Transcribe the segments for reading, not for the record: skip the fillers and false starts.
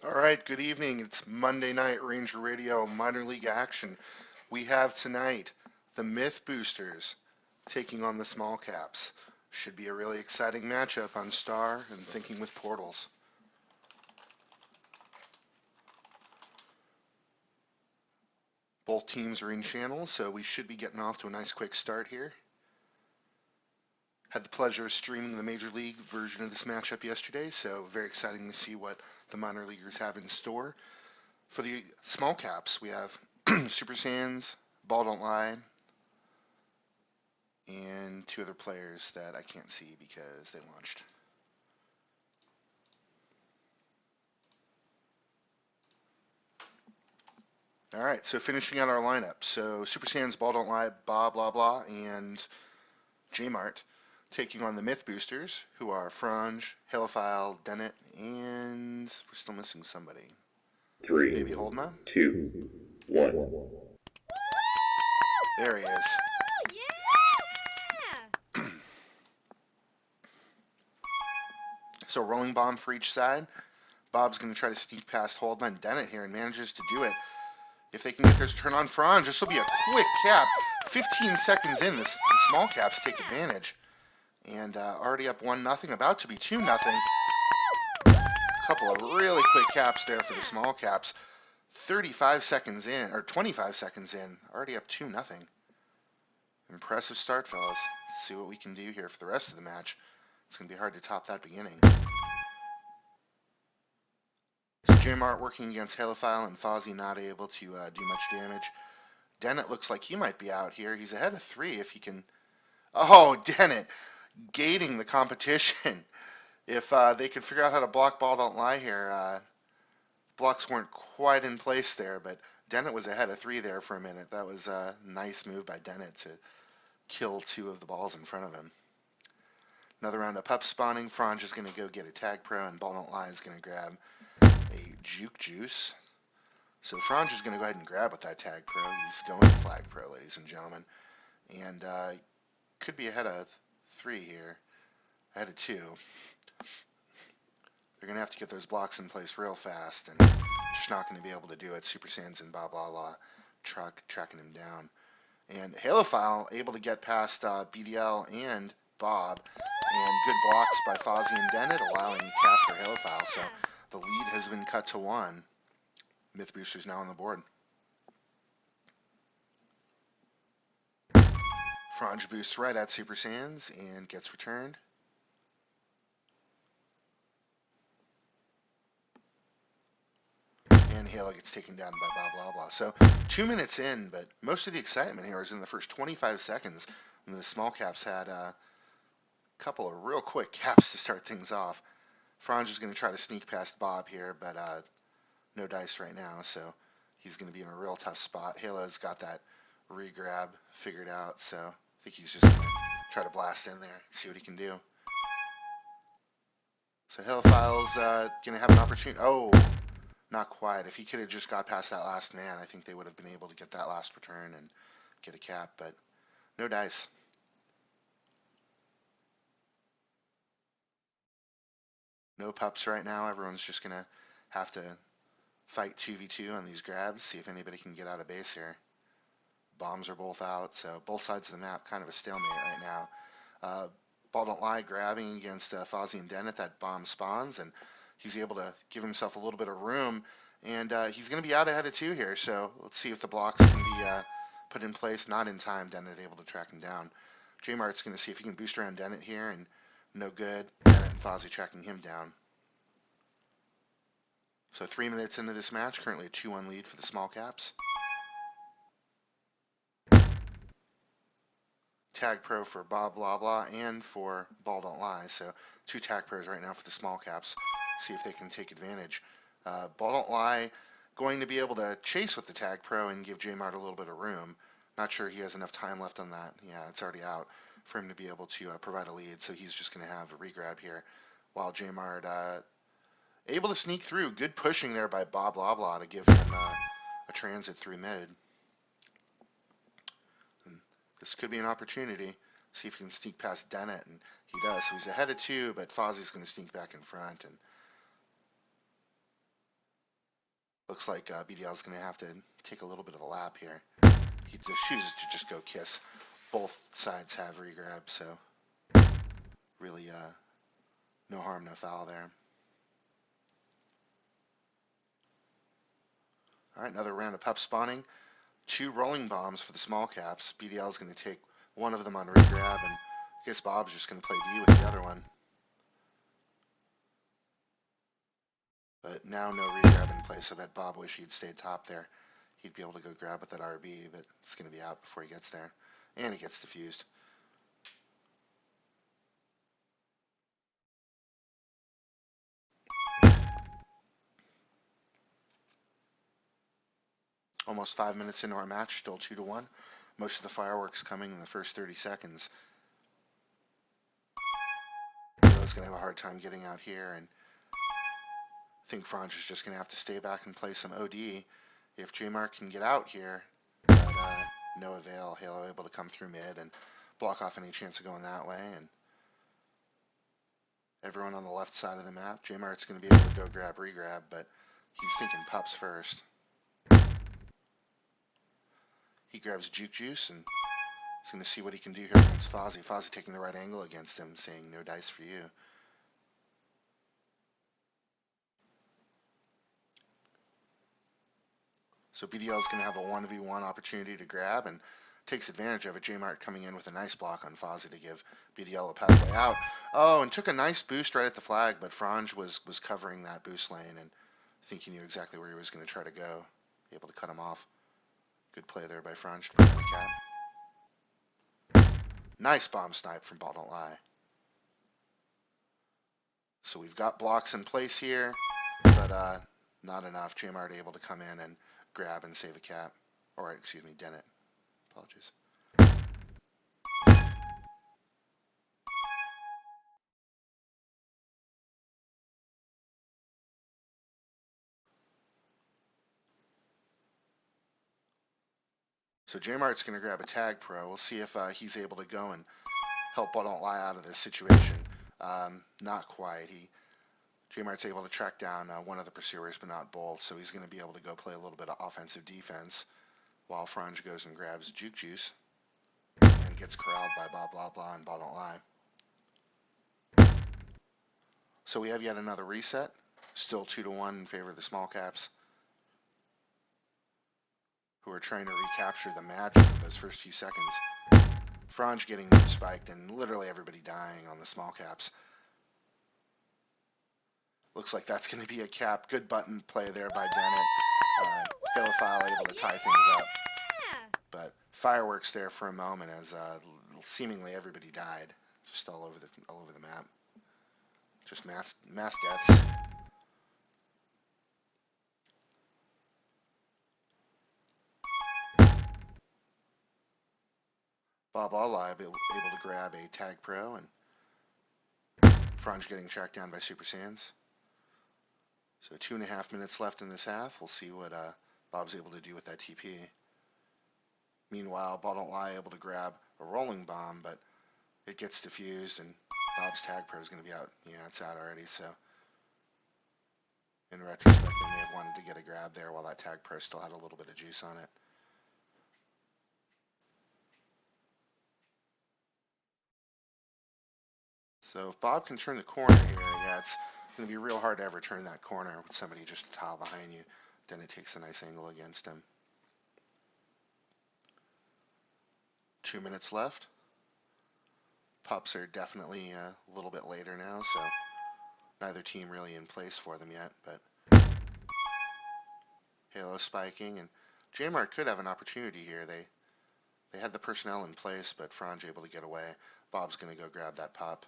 All right, good evening. It's Monday night Ranger Radio minor league action. We have tonight the Mythboosters taking on the Small Caps. Should be a really exciting matchup on Star and Thinking with Portals. Both teams are in channels, so we should be getting off to a nice quick start here. Had the pleasure of streaming the Major League version of this matchup yesterday, so very exciting to see what the minor leaguers have in store. For the Small Caps, we have Super Sans, Ball Don't Lie, and two other players that I can't see because they launched. All right, so finishing out our lineup. So Super Sans, Ball Don't Lie, Bob, Blah Blah, and J-Mart taking on the Mythboosters, who are Frange, Halophile, Dennett, and we're still missing somebody. 3, Maybe Holdma? 2, 1. There he is. Yeah! So rolling bomb for each side. Bob's going to try to sneak past Holdma and Dennett here and manages to do it. If they can get this turn on Frange, this will be a quick cap. 15 seconds in, the Small Caps take advantage. And already up 1-0, about to be 2-0. A couple of really quick caps there for the Small Caps. 35 seconds in, or 25 seconds in, already up 2-0. Impressive start, fellas. Let's see what we can do here for the rest of the match. It's going to be hard to top that beginning. So J-Mart working against Halophile and Fozzie not able to do much damage. Dennett looks like he might be out here. He's ahead of 3 if he can... Oh, Dennett gating the competition. If they could figure out how to block Ball Don't Lie here, blocks weren't quite in place there, but Dennett was ahead of 3 there for a minute. That was a nice move by Dennett to kill 2 of the balls in front of him. Another round of pup spawning. Frange is going to go get a Tagpro, and Ball Don't Lie is going to grab a Juke Juice. So Frange is going to go ahead and grab with that Tagpro. He's going to Flag Pro, ladies and gentlemen. And could be ahead of 3 here. Ahead of 2. They're going to have to get those blocks in place real fast, and just not going to be able to do it. Super Sans and Blah Blah Blah tracking him down. And Halophile able to get past BDL and Bob, and good blocks by Fozzie and Dennett, allowing cap for Halophile. So the lead has been cut to 1. Mythboosters now on the board. Frange boosts right at Super Sans and gets returned. And Halo gets taken down by Blah Blah Blah. So 2 minutes in, but most of the excitement here is in the first 25 seconds when the Small Caps had a couple of real quick caps to start things off. Frange is going to try to sneak past Bob here, but no dice right now, so he's going to be in a real tough spot. Halo's got that re-grab figured out, so I think he's just going to try to blast in there, see what he can do. So Halophile's going to have an opportunity. Oh, not quite. If he could have just got past that last man, I think they would have been able to get that last return and get a cap, but no dice. No pups right now. Everyone's just going to have to fight 2v2 on these grabs, see if anybody can get out of base here. Bombs are both out, so both sides of the map kind of a stalemate right now. Ball Don't Lie grabbing against Fozzie and Dennett. That bomb spawns, and he's able to give himself a little bit of room, and he's going to be out ahead of 2 here, so let's see if the blocks can be put in place. Not in time. Dennett able to track him down. J-Mart's going to see if he can boost around Dennett here, and no good. Dennett and Fozzie tracking him down. So 3 minutes into this match, currently a 2-1 lead for the Small Caps. Tagpro for Bob Blah Blah and for Ball Don't Lie. So 2 Tagpros right now for the Small Caps. See if they can take advantage. Ball Don't Lie going to be able to chase with the Tagpro and give J-Mart a little bit of room. Not sure he has enough time left on that. Yeah, it's already out for him to be able to provide a lead. So he's just going to have a re-grab here while J-Mart able to sneak through. Good pushing there by Bob Blah Blah to give him a transit through mid. And this could be an opportunity. See if he can sneak past Dennett, and he does. So he's ahead of 2, but Fozzie's going to sneak back in front. And Looks like BDL's going to have to take a little bit of a lap here. He chooses to just go kiss. Both sides have regrab, so really no harm, no foul there. All right, another round of pup spawning. 2 rolling bombs for the small caps. BDL is going to take one of them on regrab, and I guess Bob's just going to play D with the other one. But now no regrab in place. I bet Bob wish he'd stayed top there. He'd be able to go grab with that RB, but it's going to be out before he gets there. And he gets defused. Almost 5 minutes into our match, still 2-1. Most of the fireworks coming in the first 30 seconds. He's going to have a hard time getting out here, and I think Franz is just going to have to stay back and play some OD. If J-Mark can get out here, but no avail. Halo able to come through mid and block off any chance of going that way, and everyone on the left side of the map. J-Mark's going to be able to go grab regrab, but he's thinking pups first. He grabs Juke Juice, and he's going to see what he can do here against Fozzie. Fozzie taking the right angle against him, saying no dice for you. So BDL is going to have a 1v1 opportunity to grab and takes advantage of it. J-Mart coming in with a nice block on Fozzie to give BDL a pathway out. Oh, and took a nice boost right at the flag, but Franz was covering that boost lane, and I think he knew exactly where he was going to try to go. Able to cut him off. Good play there by Franz to prevent a cap. Nice bomb snipe from Ball Don't Lie. So we've got blocks in place here, but not enough. J-Mart able to come in and grab and save a cap. Or, excuse me, Dennett. Apologies. So J-Mart's going to grab a Tagpro. We'll see if he's able to go and help Ball Don't Lie out of this situation. Not quite. J-Mart's able to track down one of the pursuers, but not both. So he's going to be able to go play a little bit of offensive defense while Franz goes and grabs Juke Juice and gets corralled by blah, blah, blah, and Ball Don't Lie. So we have yet another reset. Still 2-1 in favor of the small caps, who are trying to recapture the magic of those first few seconds. Franz getting spiked and literally everybody dying on the small caps. Looks like that's going to be a cap. Good button play there by Dennett. Halophile able to tie things up. But fireworks there for a moment as seemingly everybody died. Just all over the map. Just mass deaths. Bob Alive able to grab a Tagpro, and Franz getting tracked down by Super Sans. So 2.5 minutes left in this half. We'll see what Bob's able to do with that TP. Meanwhile, Ball Don't Lie able to grab a rolling bomb, but it gets diffused, and Bob's Tagpro is going to be out. Yeah, it's out already, so in retrospect, they may have wanted to get a grab there while that Tagpro still had a little bit of juice on it. So if Bob can turn the corner here, yeah, it's going to be real hard to ever turn that corner with somebody just a tile behind you. Then it takes a nice angle against him. 2 minutes left. Pups are definitely a little bit later now, so neither team really in place for them yet, but Halo spiking, and J-Mart could have an opportunity here. They had the personnel in place, but Franz able to get away. Bob's going to go grab that pup.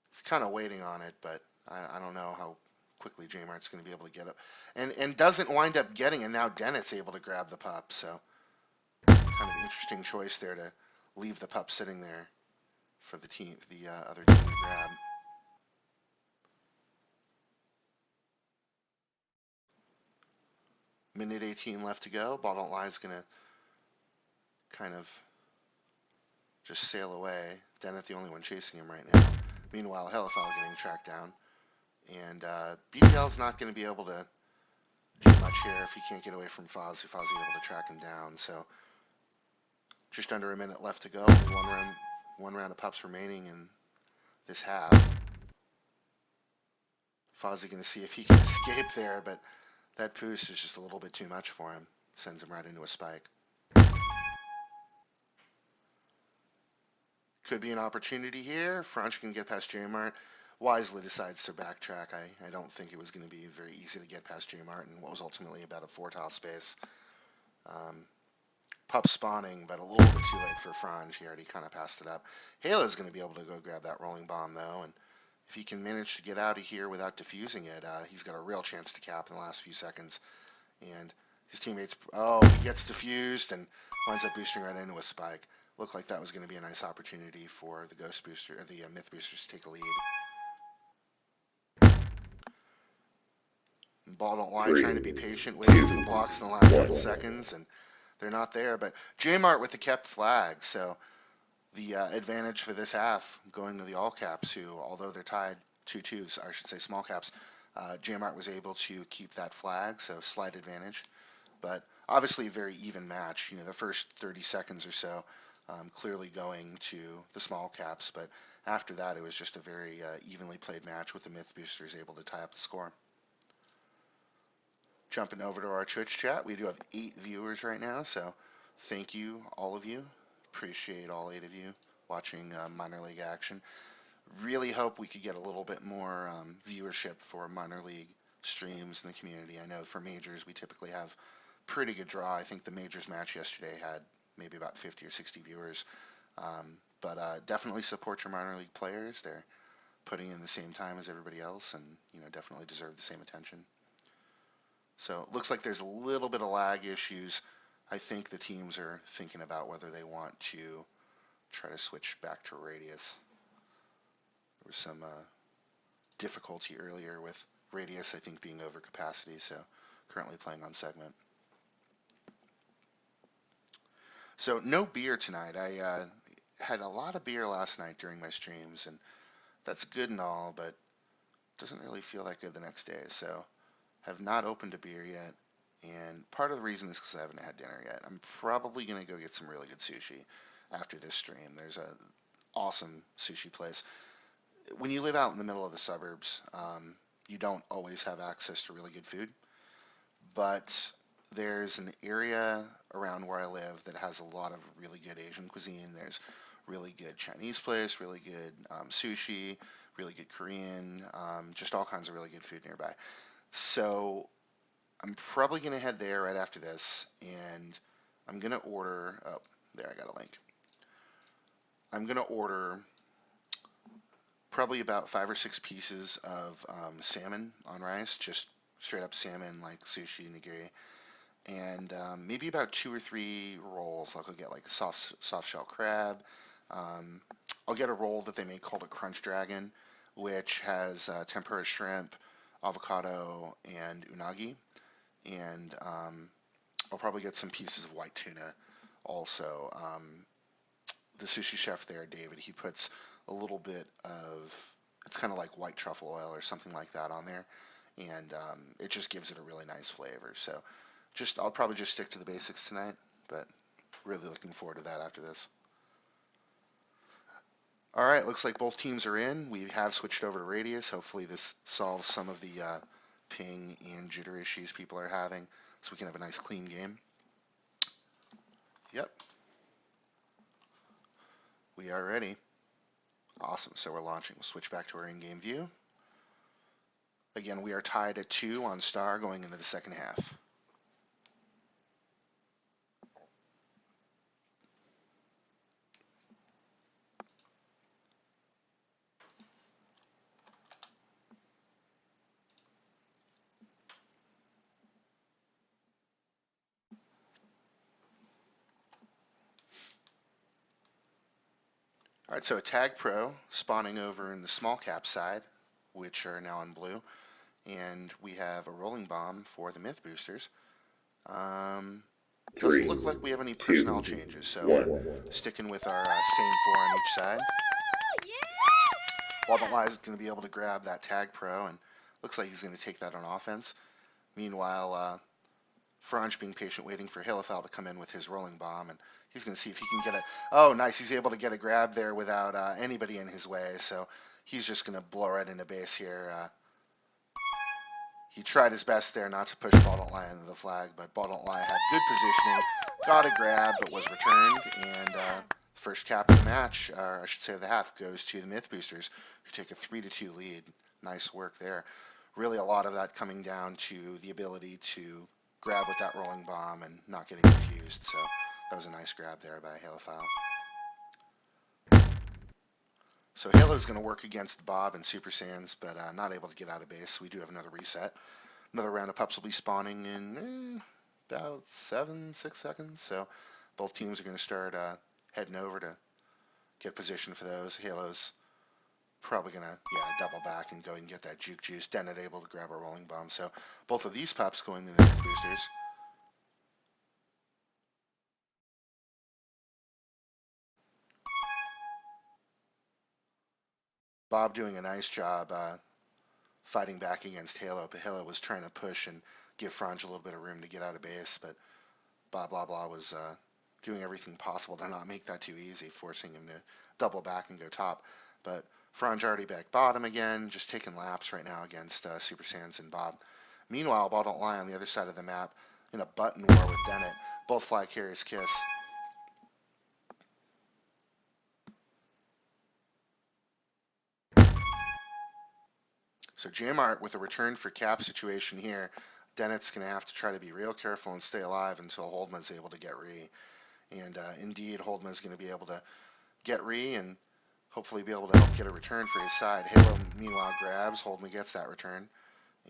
It's kind of waiting on it, but I don't know how quickly J-Mart's going to be able to get up. And doesn't wind up getting, and now Dennett's able to grab the pup, so kind of interesting choice there to leave the pup sitting there for the other team to grab. Minute 18 left to go. Ball Don't Lie is going to kind of just sail away. Dennett the only one chasing him right now. Meanwhile, Halophile getting tracked down. And BDL's not going to be able to much here if he can't get away from Fozzie. Fozzie able to track him down. So just under a minute left to go. Only one round of pups remaining in this half. Fozzie going to see if he can escape there, but that boost is just a little bit too much for him. Sends him right into a spike. Could be an opportunity here. Franch can get past J-Mart. Wisely decides to backtrack. I don't think it was going to be very easy to get past J-Mart in what was ultimately about a 4-tile space. Pup spawning, but a little bit too late for Franch. He already kind of passed it up. Halo's going to be able to go grab that rolling bomb, though, and if he can manage to get out of here without defusing it, he's got a real chance to cap in the last few seconds. And his teammates, he gets defused and winds up boosting right into a spike. Looked like that was going to be a nice opportunity for the Ghostbooster or the Mythboosters to take a lead. Ball don't lie, trying to be patient, waiting for the blocks in the last couple seconds, and they're not there. But J-Mart with the kept flag, so the advantage for this half going to the all caps, who, although they're tied 2-2s, or I should say small caps, J-Mart was able to keep that flag, so slight advantage. But obviously a very even match. You know, the first 30 seconds or so clearly going to the small caps, but after that it was just a very evenly played match with the Mythboosters able to tie up the score. Jumping over to our Twitch chat, we do have 8 viewers right now, so thank you, all of you. Appreciate all 8 of you watching minor league action. Really hope we could get a little bit more viewership for minor league streams in the community. I know for majors we typically have pretty good draw. I think the majors match yesterday had maybe about 50 or 60 viewers. But definitely support your minor league players. They're putting in the same time as everybody else, and definitely deserve the same attention. So it looks like there's a little bit of lag issues. I think the teams are thinking about whether they want to try to switch back to Radius. There was some difficulty earlier with Radius, I think, being over capacity, so currently playing on Segment. So no beer tonight. I had a lot of beer last night during my streams, and that's good and all, but doesn't really feel that good the next day. So have not opened a beer yet, and part of the reason is because I haven't had dinner yet. I'm probably going to go get some really good sushi after this stream. There's a awesome sushi place. When you live out in the middle of the suburbs, you don't always have access to really good food, but there's an area around where I live that has a lot of really good Asian cuisine. There's really good Chinese place, really good sushi, really good Korean, just all kinds of really good food nearby. So I'm probably going to head there right after this, and I'm going to order, there, I got a link. I'm going to order probably about 5 or 6 pieces of salmon on rice, just straight up salmon like sushi nigiri, and maybe about 2 or 3 rolls. I'll go get like a soft shell crab. I'll get a roll that they make called a Crunch Dragon, which has tempura shrimp, avocado, and unagi. And I'll probably get some pieces of white tuna also. The sushi chef there, David, he puts a little bit of, it's kind of like white truffle oil or something like that on there, and it just gives it a really nice flavor. So I'll probably just stick to the basics tonight, but really looking forward to that after this. All right, looks like both teams are in. We have switched over to Radius. Hopefully this solves some of the ping and jitter issues people are having, so we can have a nice clean game. Yep. We are ready. Awesome, so we're launching. We'll switch back to our in-game view. Again, we are tied at 2 on Star going into the second half. All right, so a Tagpro spawning over in the small cap side, which are now in blue, and we have a rolling bomb for the Mythboosters. Doesn't look like we have any personnel changes, so we're sticking with our same 4 on each side. Wildlife is going to be able to grab that Tagpro, and looks like he's going to take that on offense. Meanwhile, Franj being patient, waiting for Halefal to come in with his rolling bomb, and he's going to see if he can get a. Oh, nice! He's able to get a grab there without anybody in his way, so he's just going to blow right into base here. He tried his best there not to push Bottleye into the flag, but Bottleye had good positioning, got a grab, but was returned, and first cap of the match, or I should say of the half, goes to the Mythboosters, who take a 3-2 lead. Nice work there. Really a lot of that coming down to the ability to grab with that rolling bomb and not getting confused, so that was a nice grab there by Halophile. So Halo's going to work against Bob and Super Sans, but not able to get out of base. So we do have another reset. Another round of pups will be spawning in about 6 seconds. So both teams are going to start heading over to get position for those. Halo's probably going to double back and go and get that juke juice. Dennett able to grab a rolling bomb. So both of these pups going to the Mythboosters. Bob doing a nice job fighting back against Halo, but Halo was trying to push and give Franj a little bit of room to get out of base, but Bob Blah was doing everything possible to not make that too easy, forcing him to double back and go top. But Franj already back bottom again, just taking laps right now against Super Sans and Bob. Meanwhile, Bottleye on the other side of the map in a button war with Dennett. Both flag carriers kiss. So Jmart with a return for cap situation here. Dennett's going to have to try to be real careful and stay alive until Holdma is able to get re. And indeed, Holdma is going to be able to get re and hopefully be able to help get a return for his side. Halo, meanwhile, grabs. Holdma gets that return.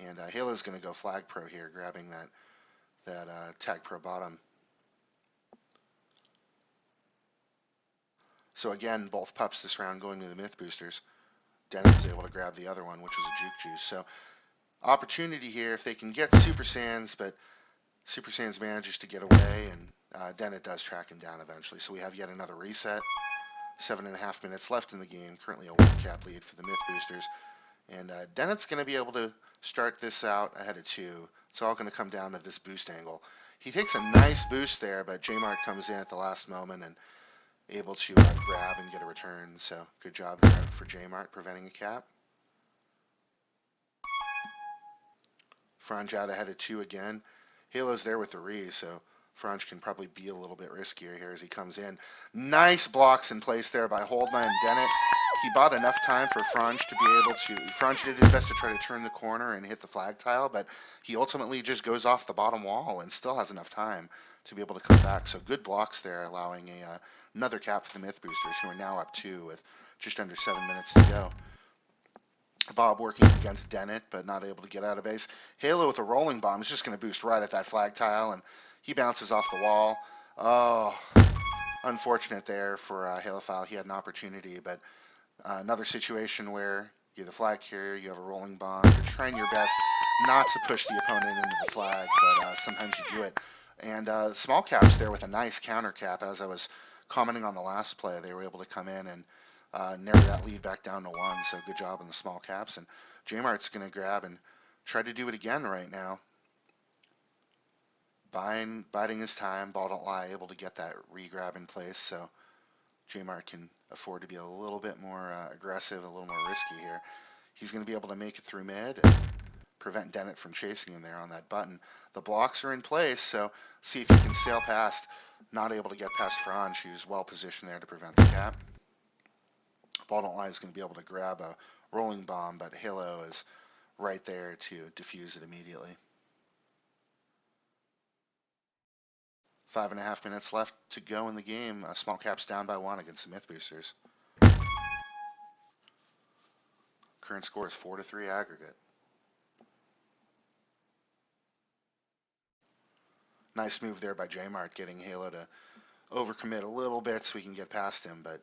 And Halo's going to go flag pro here, grabbing that Tagpro bottom. So again, both pups this round going to the Mythboosters. Dennett was able to grab the other one, which was a juke juice. So opportunity here if they can get Super Sans, but Super Sans manages to get away, and Dennett does track him down eventually. So we have yet another reset. 7.5 minutes left in the game. Currently a 1-cap lead for the Mythboosters. And Dennett's going to be able to start this out ahead of 2. It's all going to come down to this boost angle. He takes a nice boost there, but Jmart comes in at the last moment and able to grab and get a return. So good job there for Jmart preventing a cap. Franj out ahead of 2 again. Halo's there with the re, so Franj can probably be a little bit riskier here as he comes in. Nice blocks in place there by Holdma and Dennett. He bought enough time for Franj to be able to. Franj did his best to try to turn the corner and hit the flag tile, but he ultimately just goes off the bottom wall and still has enough time to be able to come back. So good blocks there, allowing another cap for the Mythboosters, who are now up 2 with just under 7 minutes to go. Bob working against Dennett, but not able to get out of base. Halo with a rolling bomb is just going to boost right at that flag tile, and he bounces off the wall. Oh, unfortunate there for Halophile. He had an opportunity, but another situation where you're the flag carrier, you have a rolling bomb, you're trying your best not to push the opponent into the flag, but sometimes you do it. And small caps there with a nice counter cap. As I was commenting on the last play, they were able to come in and narrow that lead back down to 1. So good job on the small caps. And Jmart's going to grab and try to do it again right now. Biding his time. Bottleye able to get that re-grab in place. So Jmart can afford to be a little bit more aggressive, a little more risky here. He's going to be able to make it through mid and prevent Dennett from chasing him there on that button. The blocks are in place, so see if he can sail past. Not able to get past Franj, who's well positioned there to prevent the cap. Bottleye is going to be able to grab a rolling bomb, but Halo is right there to defuse it immediately. 5.5 minutes left to go in the game. Small caps down by 1 against the Mythboosters. Current score is 4-3 aggregate. Nice move there by Jmart, getting Halo to overcommit a little bit so we can get past him, but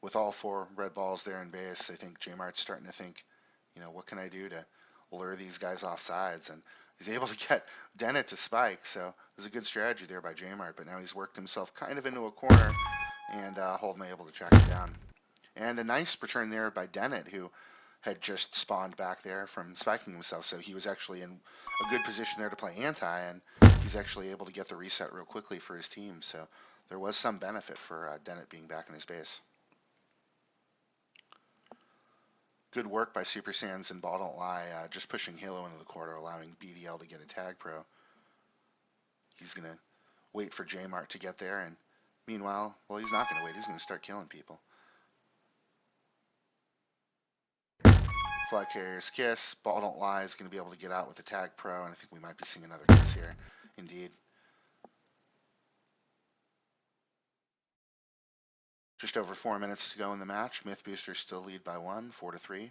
with all 4 red balls there in base, I think Jmart's starting to think, what can I do to lure these guys off sides? And he's able to get Dennett to spike, so it was a good strategy there by Jmart, but now he's worked himself kind of into a corner, and Holdma able to track him down. And a nice return there by Dennett, who had just spawned back there from spiking himself, so he was actually in a good position there to play anti, and he's actually able to get the reset real quickly for his team. So there was some benefit for Dennett being back in his base. Good work by Super Sans and Ball Don't Lie, just pushing Halo into the corner, allowing BDL to get a Tag Pro. He's going to wait for Jmart to get there, and meanwhile, well, he's not going to wait. He's going to start killing people. Flag Carrier's Kiss. Ball Don't Lie is going to be able to get out with the Tag Pro, and I think we might be seeing another kiss here. Indeed. Just over 4 minutes to go in the match. Mythboosters still lead by 1, 4-3.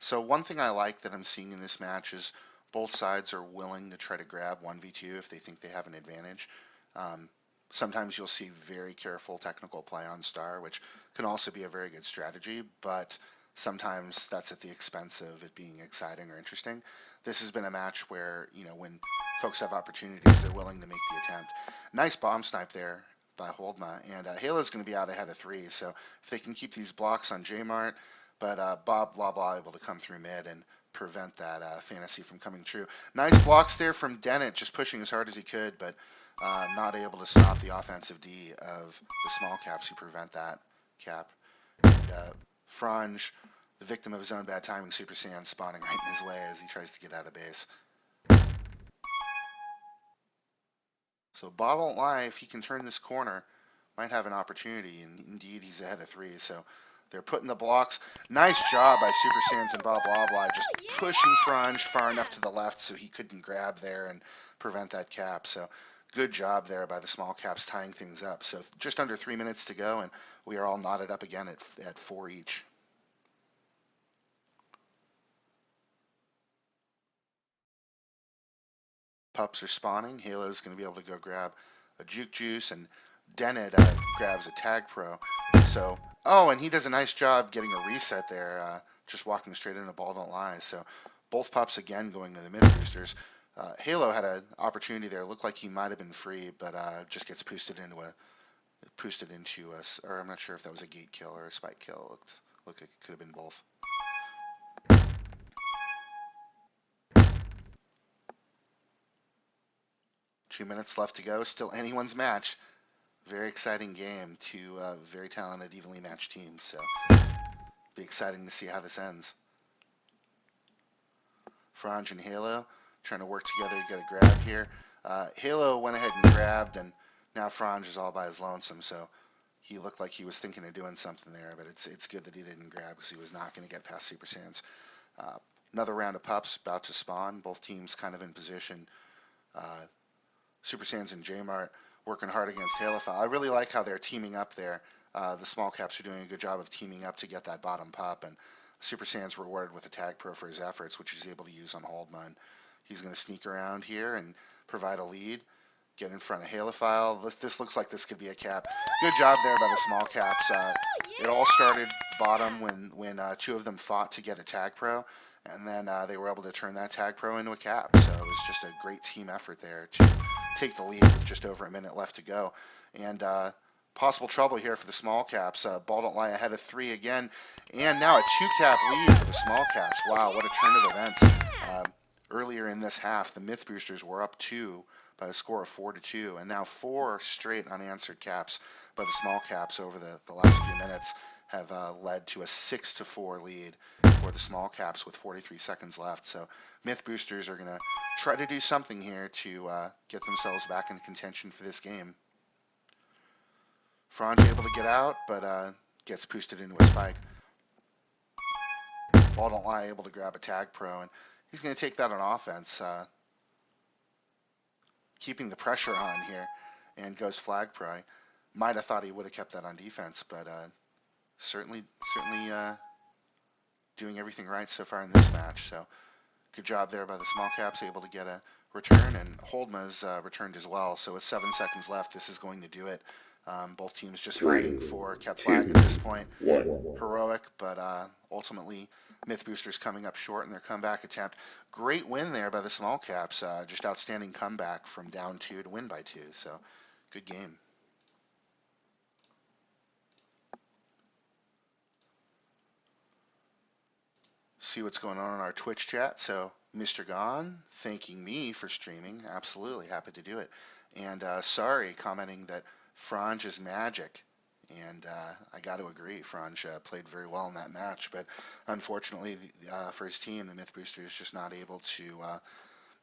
So one thing I like that I'm seeing in this match is both sides are willing to try to grab 1v2 if they think they have an advantage. Sometimes you'll see very careful technical play on Star, which can also be a very good strategy, but sometimes that's at the expense of it being exciting or interesting. This has been a match where, you know, when folks have opportunities, they're willing to make the attempt. Nice bomb snipe there by Holdma, and Halo's going to be out ahead of 3, so if they can keep these blocks on Jmart, but Bob Blah Blah able to come through mid and prevent that fantasy from coming true. Nice blocks there from Dennett, just pushing as hard as he could, but not able to stop the offensive D of the small caps who prevent that cap. And Franj, the victim of his own bad timing, Super Saiyan spawning right in his way as he tries to get out of base. So Bob Don't Lie, if he can turn this corner, might have an opportunity, and indeed he's ahead of 3, so they're putting the blocks. Nice job by Super Sans and Bob Blah Blah, just pushing Franj far enough to the left so he couldn't grab there and prevent that cap. So good job there by the small caps tying things up. So just under 3 minutes to go, and we are all knotted up again at 4 each. Pups are spawning. Halo's going to be able to go grab a Juke Juice, and Dennett grabs a Tag Pro. So, oh, and he does a nice job getting a reset there, just walking straight into Ball Don't Lie. So both pups again going to the Mythboosters. Halo had an opportunity there. Looked like he might have been free, but just gets pushed into us. Or I'm not sure if that was a gate kill or a spike kill. Looked like it could have been both. Two minutes left to go. Still anyone's match. Very exciting game. Two very talented, evenly matched teams. So be exciting to see how this ends. Franj and Halo trying to work together to get a grab here. Halo went ahead and grabbed, and now Franj is all by his lonesome. So he looked like he was thinking of doing something there, but it's good that he didn't grab because he was not going to get past Super Sans. Another round of pups about to spawn. Both teams kind of in position. Super Sans and Jmart working hard against Halophile. I really like how they're teaming up there. The small caps are doing a good job of teaming up to get that bottom pup, and Super Sans rewarded with a Tag Pro for his efforts, which he's able to use on Holdma. He's going to sneak around here and provide a lead, get in front of Halophile. This looks like this could be a cap. Good job there by the small caps. It all started bottom when two of them fought to get a Tag Pro, and then they were able to turn that Tag Pro into a cap. So it was just a great team effort there to take the lead with just over a minute left to go. And possible trouble here for the small caps. Ball Don't Lie ahead of 3 again, and now a 2-cap lead for the small caps. Wow, what a turn of events. Earlier in this half, the Mythboosters were up 2 by a score of 4-2, and now 4 straight unanswered caps by the small caps over the last few minutes have led to a 6-4 lead for the small caps with 43 seconds left. So Mythboosters are going to try to do something here to get themselves back in contention for this game. Franj able to get out, but gets boosted into a spike. Ball Don't Lie able to grab a Tag Pro, and he's going to take that on offense, keeping the pressure on here, and goes Flag Pro. Might have thought he would have kept that on defense, but certainly doing everything right so far in this match. So good job there by the small caps, able to get a return, and Holdma's returned as well. So with 7 seconds left, this is going to do it. Both teams just 3, fighting for kept 2, flag at this point. 1. Heroic, but ultimately Mythboosters coming up short in their comeback attempt. Great win there by the small caps. Just outstanding comeback from down 2 to win by 2. So good game. See what's going on in our Twitch chat. So Mr. Gone thanking me for streaming. Absolutely happy to do it. And sorry, commenting that Franj is magic. And I got to agree, Franj played very well in that match. But unfortunately, for his team, the Mythboosters just not able to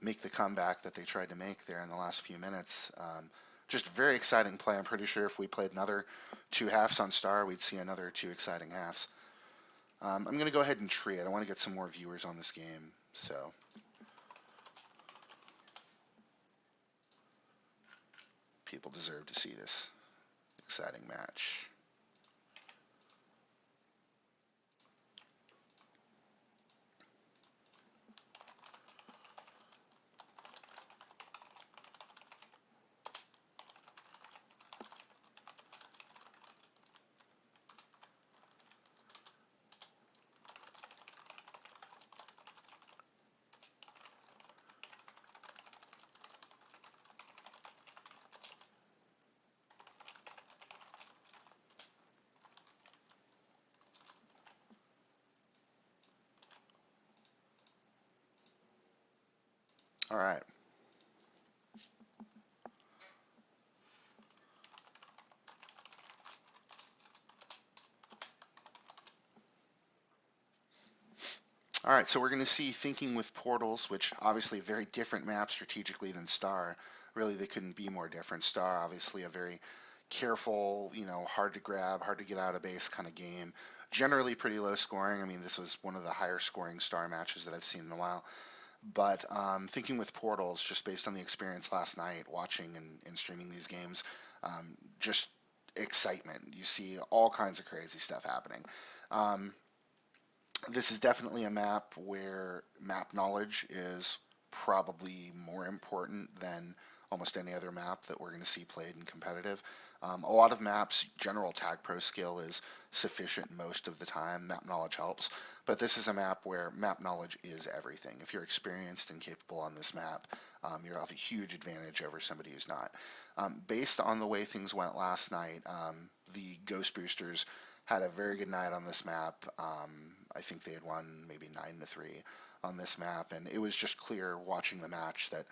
make the comeback that they tried to make there in the last few minutes. Just very exciting play. I'm pretty sure if we played another 2 halves on Star, we'd see another 2 exciting halves. I'm going to go ahead and tree it. I want to get some more viewers on this game. So people deserve to see this exciting match. All right. All right, so we're going to see Thinking with Portals, which obviously a very different map strategically than Star. Really, they couldn't be more different. Star, obviously, a very careful, hard to grab, hard to get out of base kind of game. Generally pretty low scoring. I mean, this was one of the higher scoring Star matches that I've seen in a while. But Thinking with Portals, just based on the experience last night, watching and streaming these games, just excitement. You see all kinds of crazy stuff happening. This is definitely a map where map knowledge is probably more important than almost any other map that we're going to see played in competitive. A lot of maps, general Tagpro skill is sufficient most of the time. Map knowledge helps. But this is a map where map knowledge is everything. If you're experienced and capable on this map, you'll have a huge advantage over somebody who's not. Based on the way things went last night, the Ghostboosters had a very good night on this map. I think they had won maybe 9-3 on this map, and it was just clear watching the match that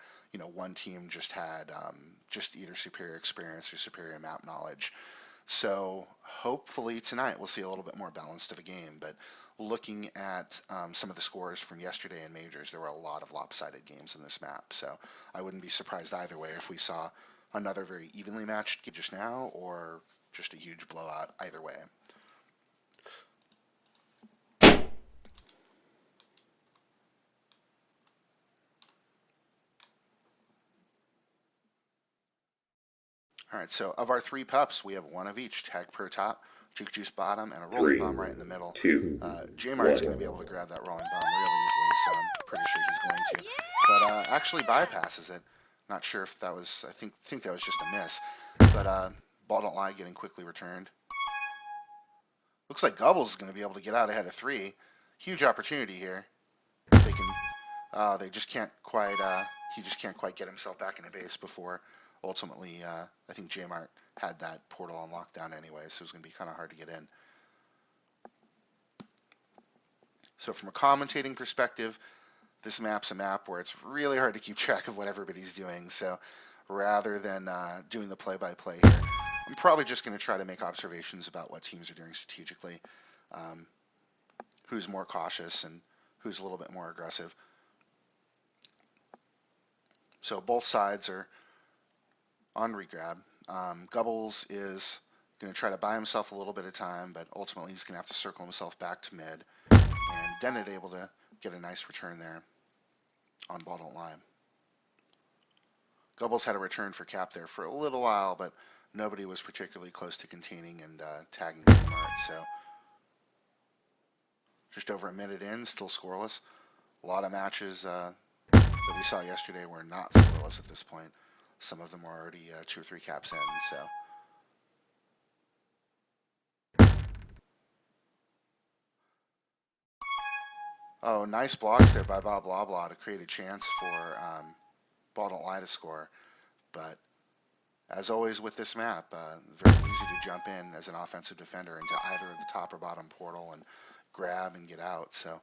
one team just had just either superior experience or superior map knowledge. So hopefully tonight we'll see a little bit more balanced of a game. But looking at some of the scores from yesterday in majors, there were a lot of lopsided games in this map. So I wouldn't be surprised either way if we saw another very evenly matched game just now, or just a huge blowout either way. All right, so of our 3 pups, we have 1 of each. Tagpro top, Juke Juice bottom, and a rolling 3, bomb right in the middle. 2, J-Mart's going to 1. be able to grab that rolling bomb really easily, so I'm pretty sure he's going to. But actually bypasses it. Not sure if that was, I think that was just a miss. But ball don't lie, getting quickly returned. Looks like Gubbles is going to be able to get out ahead of 3. Huge opportunity here. They can, they just can't quite, he just can't quite get himself back into base before ultimately, I think J-Mart had that portal on lockdown anyway, so it was going to be kind of hard to get in. So from a commentating perspective, this map's a map where it's really hard to keep track of what everybody's doing. So rather than doing the play-by-play here, I'm probably just going to try to make observations about what teams are doing strategically, who's more cautious and who's a little bit more aggressive. So both sides are on regrab. Gubbles is going to try to buy himself a little bit of time, but ultimately he's going to have to circle himself back to mid. And Dennett able to get a nice return there on ball don't lie. Gubbles had a return for cap there for a little while, but nobody was particularly close to containing and tagging Mart. So just over a minute in, still scoreless. A lot of matches that we saw yesterday were not scoreless at this point. Some of them were already 2 or 3 caps in. So Oh, nice blocks there by Bob Blah Blah to create a chance for Ball Don't Lie to score. But as always with this map, very easy to jump in as an offensive defender into either the top or bottom portal and grab and get out. So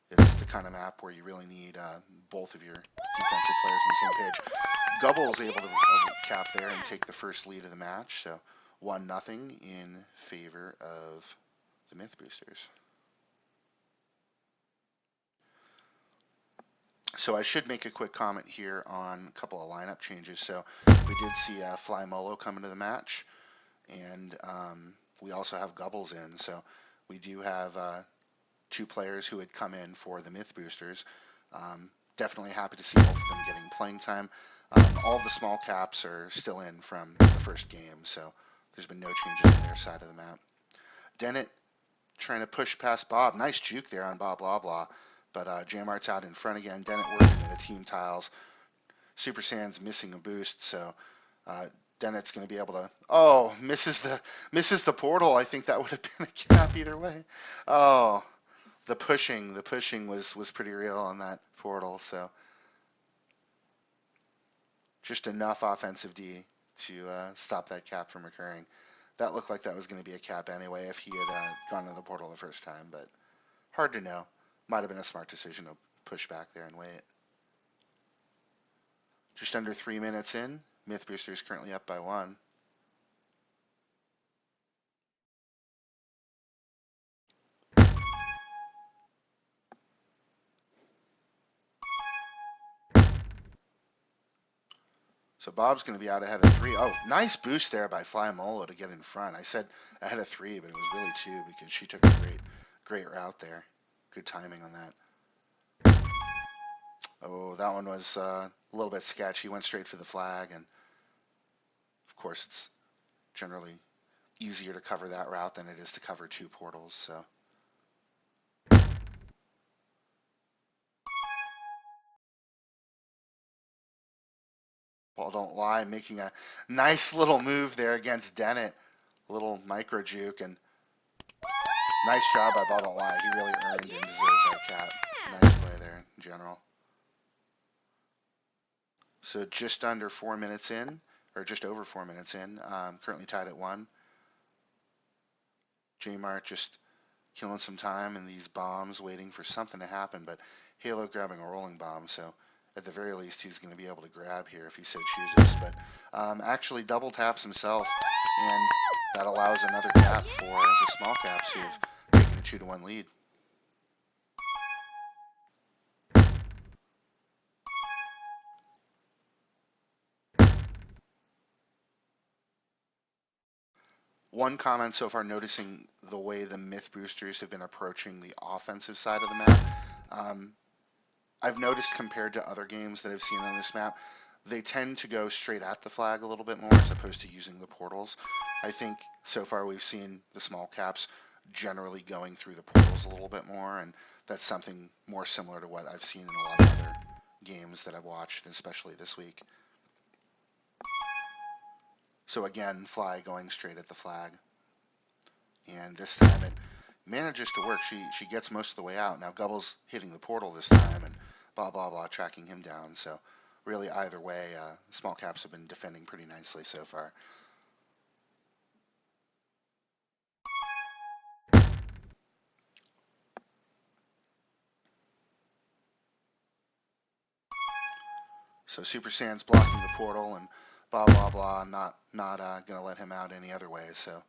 it's the kind of map where you really need both of your defensive players on the same page. Gubble's able to cap there and take the first lead of the match. So 1-0 in favor of the Mythboosters. So I should make a quick comment here on a couple of lineup changes. So we did see Fly Molo come into the match, and we also have Gubbles in. So we do have two players who had come in for the Mythboosters. Definitely happy to see both of them getting playing time. All the small caps are still in from the first game, so there's been no changes on their side of the map. Dennett trying to push past Bob. Nice juke there on Bob Blah Blah. But Jamart's out in front again. Dennett working in the team tiles. Super Saiyan's missing a boost, so Dennett's going to be able to. Oh, misses the portal. I think that would have been a cap either way. Oh, the pushing was pretty real on that portal. So just enough offensive D to stop that cap from occurring. That looked like that was going to be a cap anyway if he had gone to the portal the first time, but hard to know. Might have been a smart decision to push back there and wait. Just under 3 minutes in, Mythboosters currently up by 1. So Bob's going to be out ahead of 3. Oh, nice boost there by Fly Molo to get in front. I said ahead of 3, but it was really 2 because she took a great route there. Good timing on that. Oh, that one was a little bit sketchy. Went straight for the flag, and of course it's generally easier to cover that route than it is to cover 2 portals. So Ball Don't Lie making a nice little move there against Dennett. A little micro juke, and nice job by Ball Don't Lie. He really earned and deserved that cap. Nice play there in general. So just under 4 minutes in, or just over 4 minutes in, currently tied at 1. J-Mart just killing some time in these bombs, waiting for something to happen, but Halo grabbing a rolling bomb, so at the very least he's going to be able to grab here if he so chooses, but actually double taps himself, and that allows another cap for the small caps who have taken a 2-1 lead. One comment so far, noticing the way the Mythboosters have been approaching the offensive side of the map. I've noticed compared to other games that I've seen on this map, they tend to go straight at the flag a little bit more as opposed to using the portals. I think so far we've seen the small caps generally going through the portals a little bit more, and that's something more similar to what I've seen in a lot of other games that I've watched, especially this week. So again, Fly going straight at the flag. And this time it manages to work. She gets most of the way out. Now Gubble's hitting the portal this time, and Blah Blah Blah tracking him down. So really either way, small caps have been defending pretty nicely so far. So Super Saiyan's blocking the portal, and Blah Blah Blah not going to let him out any other way. So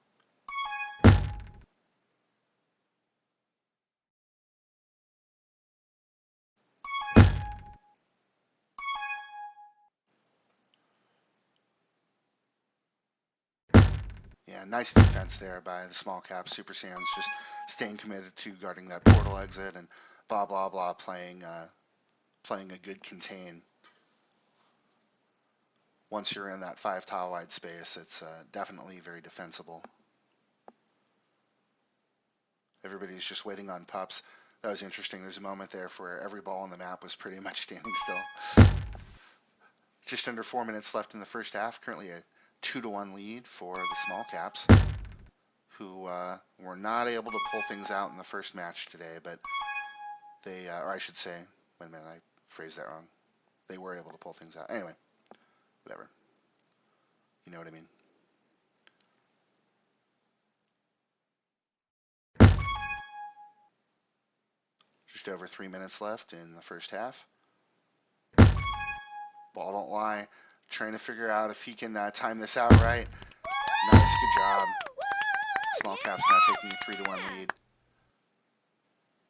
yeah, nice defense there by the small caps. Super Saiyan's just staying committed to guarding that portal exit, and Blah Blah Blah playing a good contain. Once you're in that 5 tile wide space, it's definitely very defensible. Everybody's just waiting on pups. That was interesting. There's a moment there where every ball on the map was pretty much standing still. Just under 4 minutes left in the first half. Currently a 2-1 lead for the small caps, who were not able to pull things out in the first match today, but They, or I should say, wait a minute, I phrased that wrong. They were able to pull things out. Anyway, whatever. You know what I mean. Just over 3 minutes left in the first half. Ball don't lie. Trying to figure out if he can time this out right. Nice, good job. Small Caps now taking a 3-1 lead.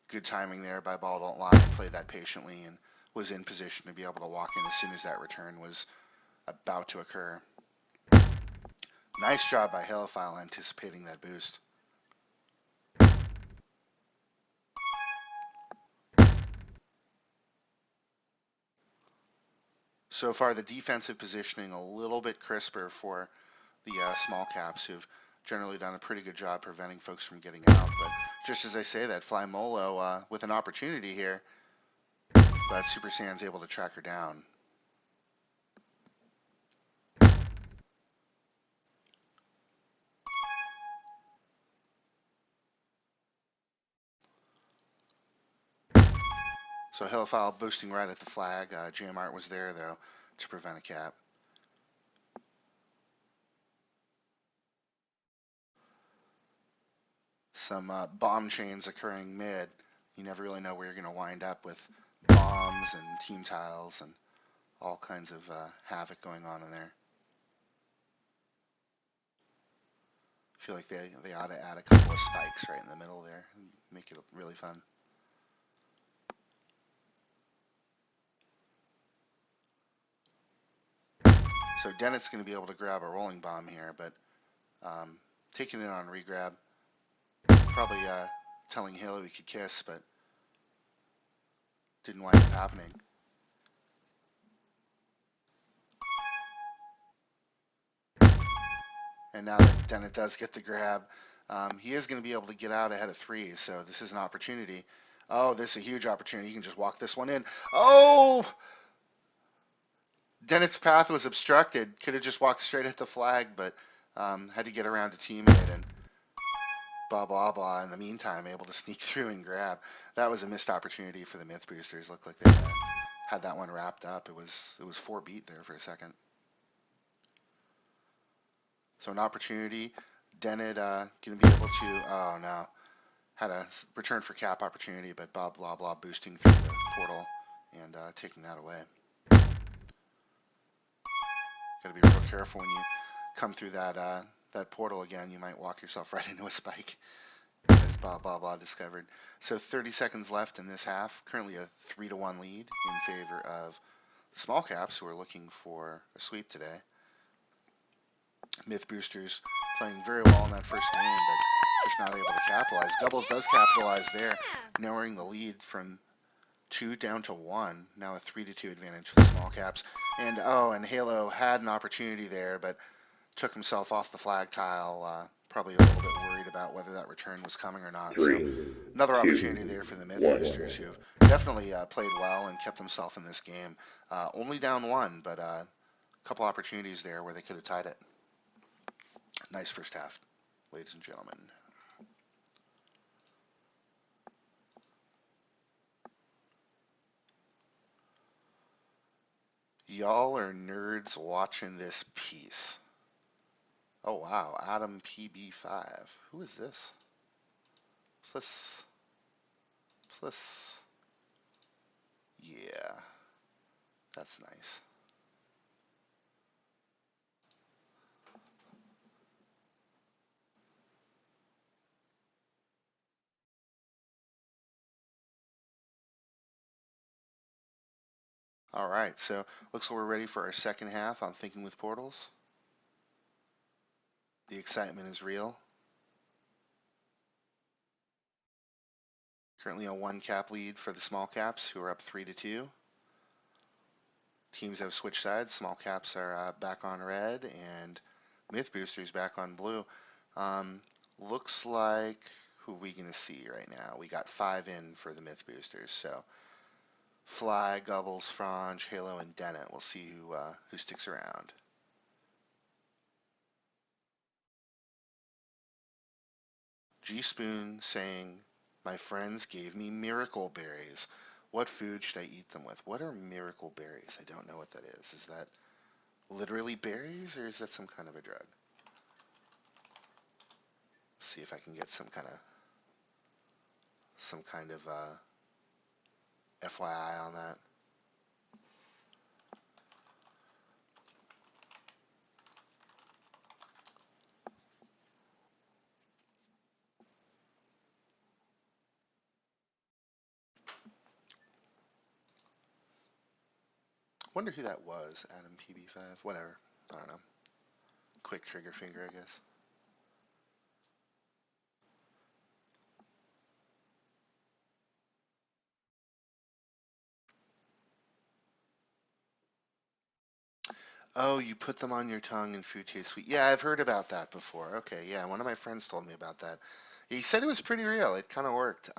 Good timing there by Ball Don't Lie. Played that patiently and was in position to be able to walk in as soon as that return was about to occur. Nice job by Halophile anticipating that boost. So far, the defensive positioning a little bit crisper for the small caps, who've generally done a pretty good job preventing folks from getting out. But just as I say that, Fly Molo with an opportunity here, but Super Saiyan's able to track her down. So Halophile boosting right at the flag. JMart was there, though, to prevent a cap. Some bomb chains occurring mid. You never really know where you're going to wind up with bombs and team tiles and all kinds of havoc going on in there. I feel like they ought to add a couple of spikes right in the middle there and make it really fun. So Dennett's going to be able to grab a rolling bomb here, but taking it on regrab, probably telling Halo he could kiss, but didn't wind up happening. And now that Dennett does get the grab, he is going to be able to get out ahead of 3, so this is an opportunity. Oh, this is a huge opportunity. You can just walk this one in. Oh! Dennett's path was obstructed. Could have just walked straight at the flag, but had to get around a teammate and blah, blah, blah. In the meantime, able to sneak through and grab. That was a missed opportunity for the Mythboosters. Looked like they had that one wrapped up. It was 4 beat there for a second. So an opportunity. Dennett going to be able to, oh no, had a return for cap opportunity, but blah, blah, blah, boosting through the portal and taking that away. Got to be real careful when you come through that that portal again. You might walk yourself right into a spike, as blah, blah, blah discovered. So 30 seconds left in this half. Currently a 3-1 lead in favor of the small caps, who are looking for a sweep today. Mythboosters playing very well in that first game, but just not able to capitalize. Gubbles does capitalize there, narrowing the lead from 2 down to 1. Now a 3-2 advantage for the small caps. And and Halo had an opportunity there, but took himself off the flag tile. Probably a little bit worried about whether that return was coming or not. 3, So another 2, opportunity there for the 1. Mythboosters, who've definitely played well and kept themselves in this game. Only down 1, but a couple opportunities there where they could have tied it. Nice first half, ladies and gentlemen. Y'all are nerds watching this piece. Oh wow, Adam PB5. Who is this? Plus. Yeah, that's nice. All right, so looks like we're ready for our second half on Thinking with Portals. The excitement is real. Currently a 1 cap lead for the small caps, who are up 3-2. Teams have switched sides. Small caps are back on red, and Mythboosters back on blue. Looks like, who are we going to see right now? We got 5 in for the Mythboosters, so Fly, Gubbles, Frange, Halo, and Dennett. We'll see who sticks around. G-Spoon saying My friends gave me miracle berries. What food should I eat them with? What are miracle berries? I don't know what that is. Is that literally berries, or is that some kind of a drug? Let's see if I can get some kind of FYI on that. Wonder who that was. Adam PB5. Whatever. I don't know. Quick trigger finger, I guess. Oh, you put them on your tongue and food tastes sweet. Yeah, I've heard about that before. Okay, yeah, one of my friends told me about that. He said it was pretty real. It kind of worked.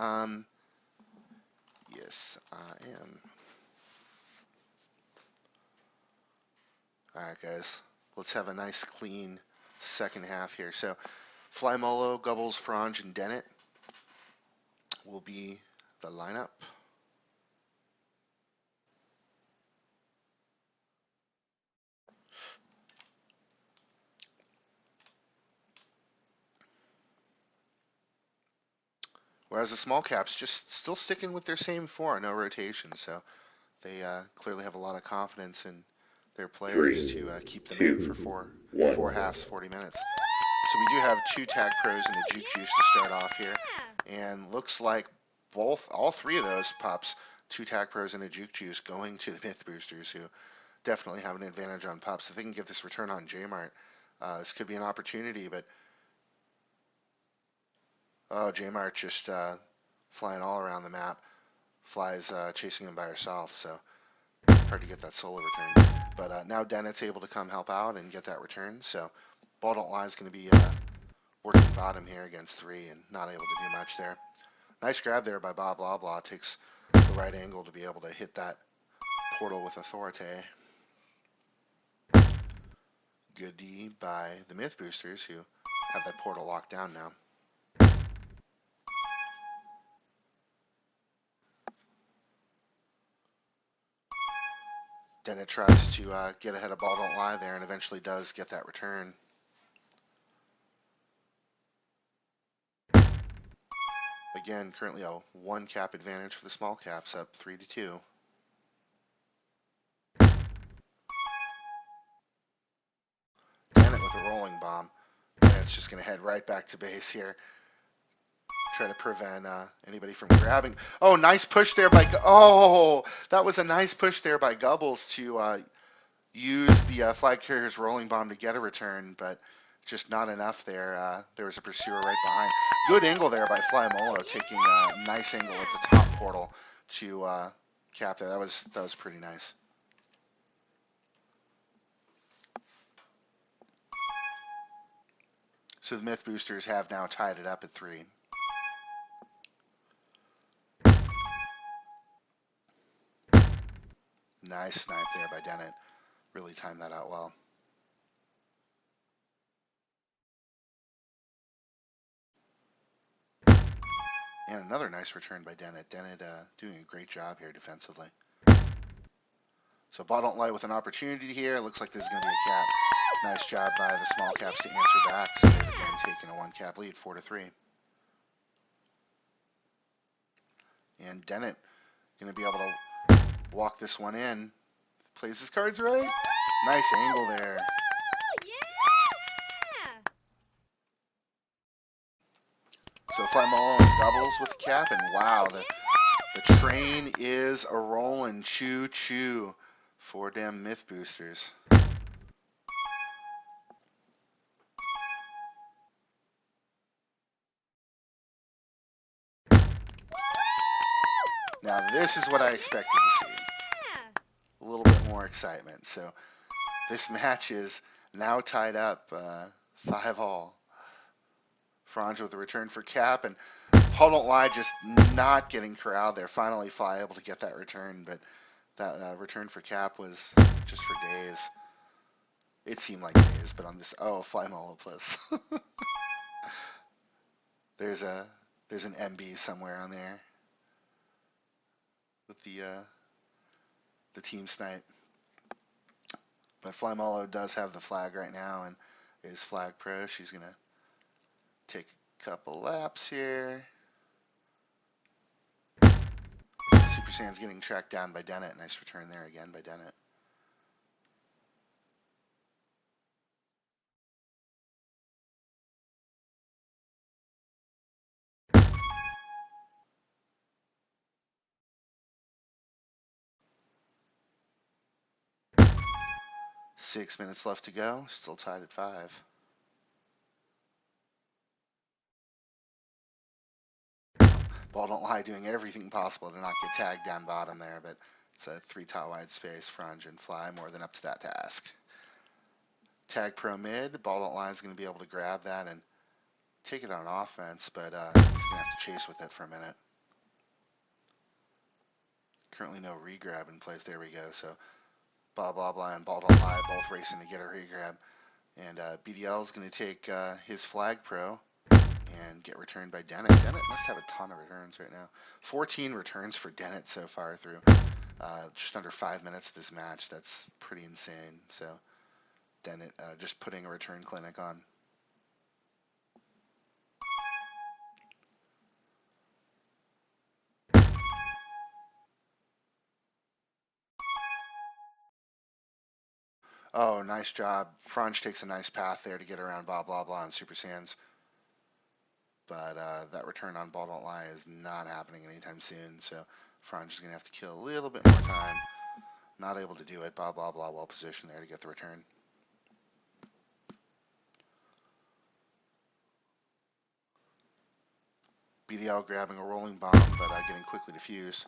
Yes, I am. All right, guys. Let's have a nice, clean second half here. So, Fly Molo, Gubbles, Frange, and Dennett will be the lineup. Whereas the small caps just still sticking with their same four, no rotation. So they clearly have a lot of confidence in their players 3, to keep them in for 2, four 1. halves, 40 minutes. So we do have two Tag Pros and a Juke Juice to start off here, and looks like all three of those pups, two Tag Pros and a Juke Juice, going to the Mythboosters, who definitely have an advantage on pups. If they can get this return on Jmart, this could be an opportunity. But oh, Jmart just flying all around the map. Flies chasing him by herself, so hard to get that solo return. But now Dennett's able to come help out and get that return, so Ball Don't Lie is going to be working bottom here against 3 and not able to do much there. Nice grab there by Bob Blah Blah. Takes the right angle to be able to hit that portal with authority. Good D by the Mythboosters, who have that portal locked down now. Dennett tries to get ahead of Ball Don't Lie there and eventually does get that return. Again, currently a 1 cap advantage for the small caps, up 3-2. Dennett with a rolling bomb. Dennett's just going to head right back to base here. Try to prevent anybody from grabbing. Oh, nice push there by. Oh, that was a nice push there by Gubbles to use the flag carrier's rolling bomb to get a return, but just not enough there. There was a pursuer right behind. Good angle there by Fly Molo, taking a nice angle at the top portal to cap there. That was pretty nice. So the Mythboosters have now tied it up at 3. Nice snipe there by Dennett. Really timed that out well. And another nice return by Dennett. Dennett doing a great job here defensively. So Ball Don't Lie with an opportunity here. Looks like this is going to be a cap. Nice job by the small caps to answer back. So they've again taken a 1 cap lead, 4-3. And Dennett going to be able to walk this one in. Plays his cards right. Nice angle there. So Fly Molo and Gubbles with the cap, and wow, the train is a rolling. Choo choo for them Mythboosters. Now this is what I expected to see. A little bit more excitement. So this match is now tied up 5-all. Frange with a return for cap, and Paul Don't Lie just not getting corralled there. Finally Fly able to get that return, but that return for cap was just for days. It seemed like days, but on this, oh, Fly Molo plus. There's a There's an MB somewhere on there with the team snipe. But Flymolo does have the flag right now and is flag pro. She's gonna take a couple laps here. Super Saiyan's getting tracked down by Dennett. Nice return there again by Dennett. Six minutes left to go. Still tied at 5. Ball don't lie, doing everything possible to not get tagged down bottom there, but it's a 3 top wide space. Franj and Fly more than up to that task. Tagpro mid. Ball don't lie is going to be able to grab that and take it on offense, but he's going to have to chase with it for a minute. Currently no regrab in place. There we go. So blah blah blah and Ball don't lie both racing to get a regrab. And BDL is going to take his flag pro and get returned by Dennett. Dennett must have a ton of returns right now. 14 returns for Dennett so far through just under 5 minutes of this match. That's pretty insane. So Dennett just putting a return clinic on. Oh, nice job. Franj takes a nice path there to get around blah blah blah and Super Saiyans. But that return on Ball Don't Lie is not happening anytime soon. So Franj is going to have to kill a little bit more time. Not able to do it. Blah blah blah. Well positioned there to get the return. BDL grabbing a rolling bomb, but getting quickly defused.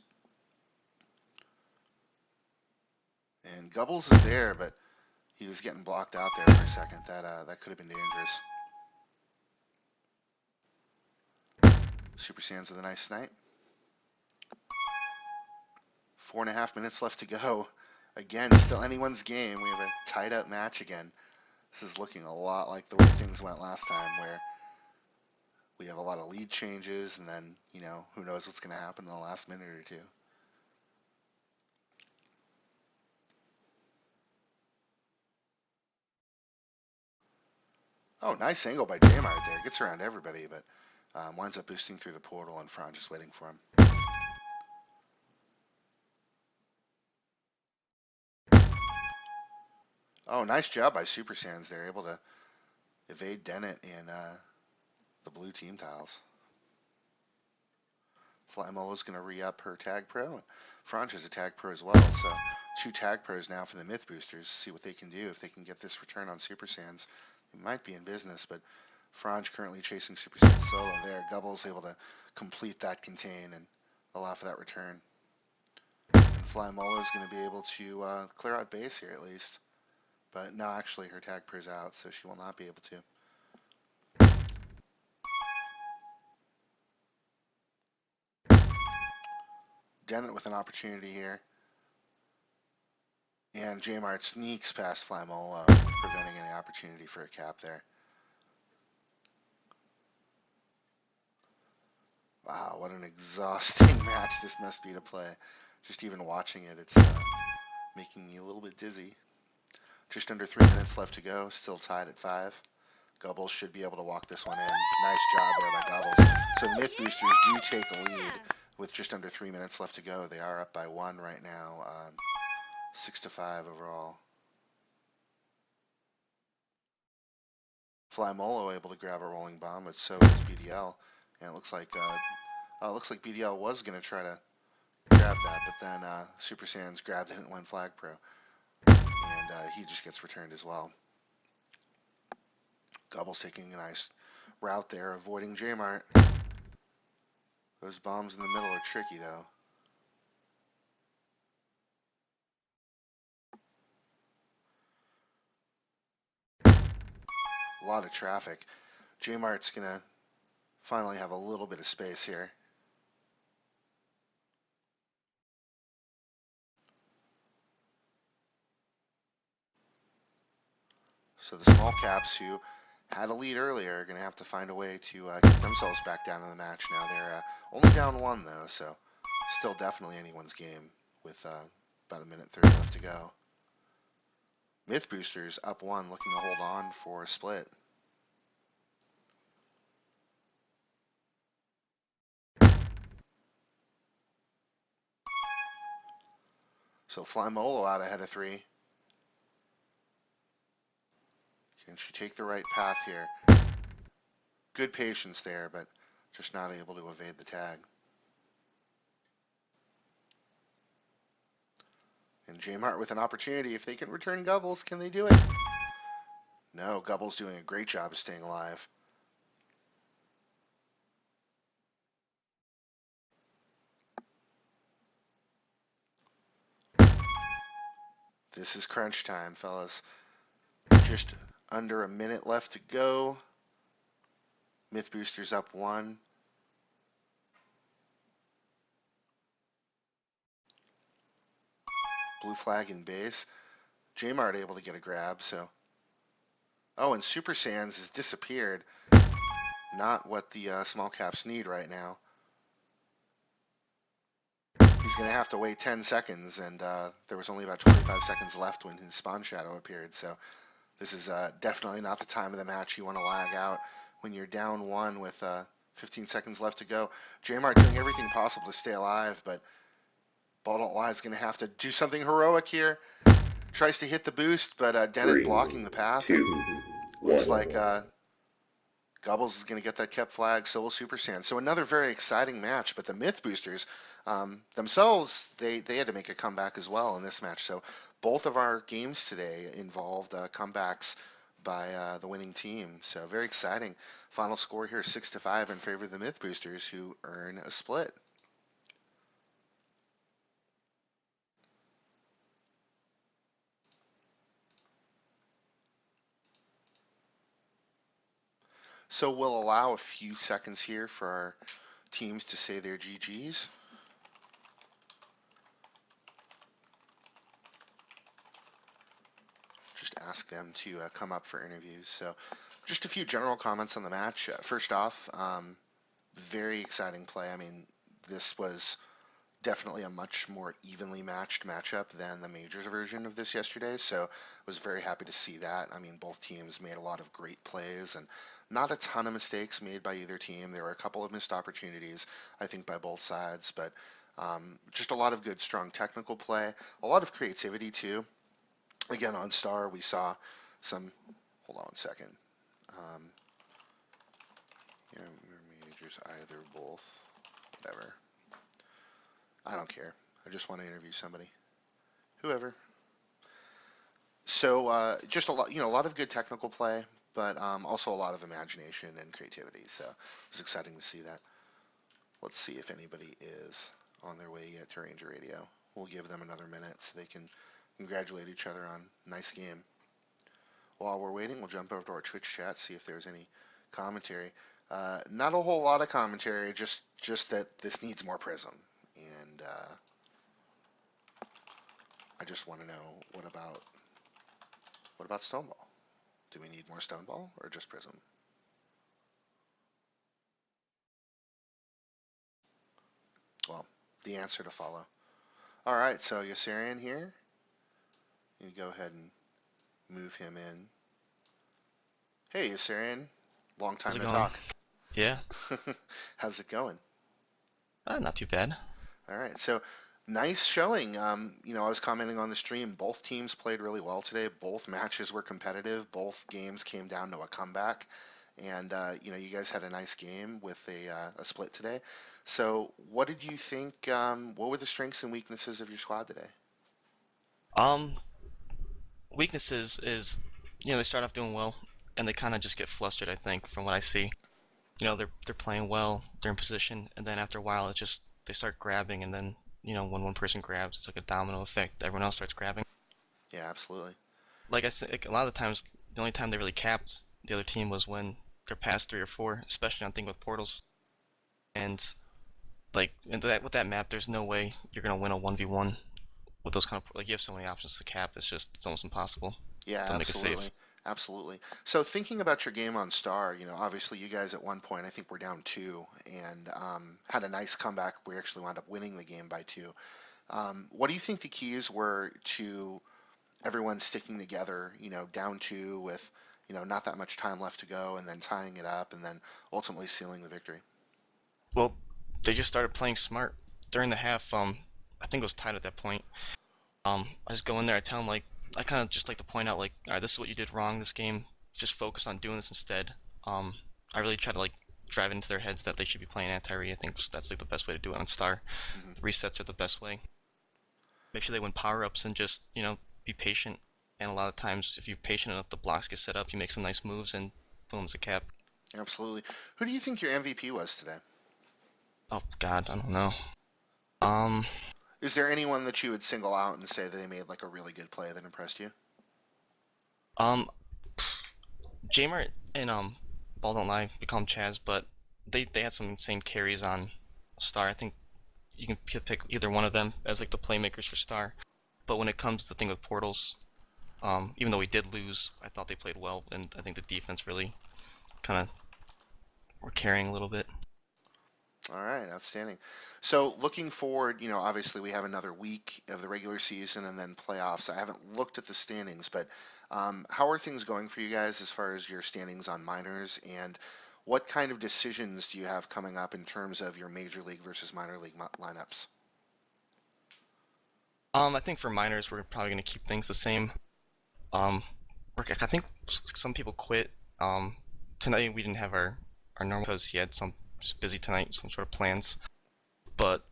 And Gubbles is there, but he was getting blocked out there for a second. That could have been dangerous. Super Saiyans with a nice snipe. 4.5 minutes left to go. Again, still anyone's game. We have a tied up match again. This is looking a lot like the way things went last time, where we have a lot of lead changes, and then, who knows what's going to happen in the last minute or two. Oh, nice angle by Jmart there. Gets around everybody, but winds up boosting through the portal, and Franj just waiting for him. Oh, nice job by Super Saiyans. They're able to evade Dennett and the blue team tiles. Flymolo's going to re-up her Tag Pro. Franj has a Tag Pro as well, so 2 Tag Pros now for the Mythboosters. See what they can do. If they can get this return on Super Saiyans, they might be in business, but Franj currently chasing Super Saiyan solo there. Gubble's able to complete that contain and allow for that return. And Flymolo is going to be able to clear out base here at least. But no, actually her Tag Pro's out, so she will not be able to. Dennett with an opportunity here. And Jmart sneaks past Flymolo, preventing any opportunity for a cap there. Wow, what an exhausting match this must be to play. Just even watching it, it's making me a little bit dizzy. Just under 3 minutes left to go, still tied at 5. Gubbles should be able to walk this one in. Nice job there by Gubbles. So the Mythboosters do take a lead with just under 3 minutes left to go. They are up by 1 right now, 6-5 overall. Flymolo able to grab a rolling bomb, but so is BDL. And it looks like BDL was going to try to grab that, but then Super Saiyans grabbed it and went flag pro. And he just gets returned as well. Gubble's taking a nice route there, avoiding Jmart. Those bombs in the middle are tricky, though. A lot of traffic. Jmart's going to finally have a little bit of space here. So the small caps who had a lead earlier, are going to have to find a way to get themselves back down in the match now. They're only down one, though, so still definitely anyone's game with about a minute 30 left to go. Mythboosters up one, looking to hold on for a split. So Flymolo out ahead of three. Can she take the right path here? Good patience there, but just not able to evade the tag. And J-Mart with an opportunity. If they can return Gubbles, can they do it? No, Gubbles doing a great job of staying alive. This is crunch time, fellas. Just under a minute left to go. Mythboosters up one. Blue flag in base. J-Mart able to get a grab, so. Oh, and Super Sans has disappeared. Not what the small caps need right now. He's going to have to wait 10 seconds, and there was only about 25 seconds left when his spawn shadow appeared, so this is definitely not the time of the match you want to lag out when you're down one with 15 seconds left to go. J-Mart doing everything possible to stay alive, but Ball Don't Lie is going to have to do something heroic here. Tries to hit the boost, but Dennett 3, blocking the path. 2, Looks 1. like Gubbles is going to get that kept flag, so will Super Saiyan. So another very exciting match, but the Mythboosters themselves, they had to make a comeback as well in this match. So both of our games today involved comebacks by the winning team. So very exciting. Final score here, 6-5 in favor of the Mythboosters, who earn a split. So we'll allow a few seconds here for our teams to say their GGs. Just ask them to come up for interviews. So just a few general comments on the match. First off, very exciting play. I mean, this was definitely a much more evenly matched matchup than the majors version of this yesterday. So I was very happy to see that. I mean, both teams made a lot of great plays and not a ton of mistakes made by either team. There were a couple of missed opportunities, I think, by both sides, but just a lot of good, strong technical play, a lot of creativity too. Again, on Star, we saw some. Hold on a second. Um, majors, either, both, whatever. I don't care. I just want to interview somebody, whoever. So just a lot, a lot of good technical play, but also a lot of imagination and creativity. So it was exciting to see that. Let's see if anybody is on their way yet to Ranger Radio. We'll give them another minute so they can congratulate each other on a nice game. While we're waiting, we'll jump over to our Twitch chat, see if there's any commentary. Not a whole lot of commentary, just that this needs more Prism. And I just want to know, what about Stoneball? Do we need more Stoneball or just Prism? Well, the answer to follow. All right, so Yossarian here. You go ahead and move him in. Hey, Yossarian. Long time How's it to going? talk. Yeah, How's it going? not too bad. All right, so nice showing. I was commenting on the stream. Both teams played really well today. Both matches were competitive. Both games came down to a comeback, and you guys had a nice game with a split today. So, what did you think? What were the strengths and weaknesses of your squad today? Um, Weaknesses is, they start off doing well, and they kind of just get flustered. I think from what I see, they're playing well, they're in position, and then after a while, it just they start grabbing, and then when one person grabs, it's like a domino effect. Everyone else starts grabbing. Yeah, absolutely. Like I said, like, a lot of the times, the only time they really capped the other team was when they're past 3 or 4, especially on thing with portals. And like with that map, there's no way you're gonna win a 1v1 with those kind of, like, you have so many options to cap. It's almost impossible Yeah, to make a absolutely. save. Absolutely. So thinking about your game on Star, obviously you guys at one point, I think we're down two, and had a nice comeback. We actually wound up winning the game by two. What do you think the keys were to everyone sticking together, down two with, not that much time left to go, and then tying it up, and then ultimately sealing the victory? Well, they just started playing smart during the half. I think it was tied at that point. I just go in there, I tell them like I kind of just like to point out like, all right, this is what you did wrong this game. Just focus on doing this instead. Um, I really try to like drive it into their heads that they should be playing anti-re. I think that's like the best way to do it on Star. Hmm. Resets are the best way. Make sure they win power-ups and just be patient. And a lot of times, if you're patient enough, the blocks get set up. You make some nice moves, and boom, it's a cap. Absolutely. Who do you think your MVP was today? Oh God, I don't know. Um, Is there anyone that you would single out and say that they made like a really good play that impressed you? um, Jmart and Ball Don't Lie, we call him Chaz, but they had some insane carries on Star. I think you can pick either one of them as like the playmakers for Star. But when it comes to the thing with portals, even though we did lose, I thought they played well, and I think the defense really kind of were carrying a little bit. All right, outstanding. So looking forward, obviously we have another week of the regular season and then playoffs. I haven't looked at the standings, but how are things going for you guys as far as your standings on minors, and what kind of decisions do you have coming up in terms of your major league versus minor league lineups? I think for minors, we're probably gonna keep things the same. Um, I think some people quit. Tonight we didn't have our normal because he had some just busy tonight, some sort of plans. But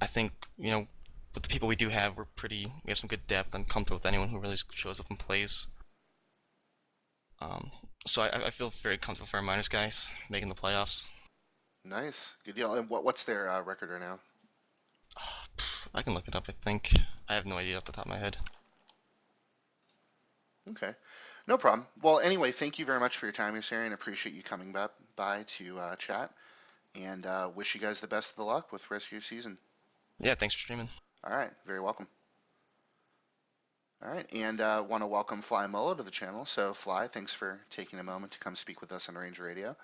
I think with the people we do have, we have some good depth. I'm comfortable with anyone who really shows up and plays. Um, so I feel very comfortable for our minors guys making the playoffs. Nice, good deal. And what's their record right now? I can look it up. I think I have no idea off the top of my head. Okay, no problem. Well, anyway, thank you very much for your time here, Sarian. Appreciate you coming by to chat, and wish you guys the best of the luck with the rest of your season. Yeah, thanks for streaming. All right, very welcome. All right, and want to welcome Fly Mullo to the channel. So, Fly, thanks for taking a moment to come speak with us on Ranger Radio.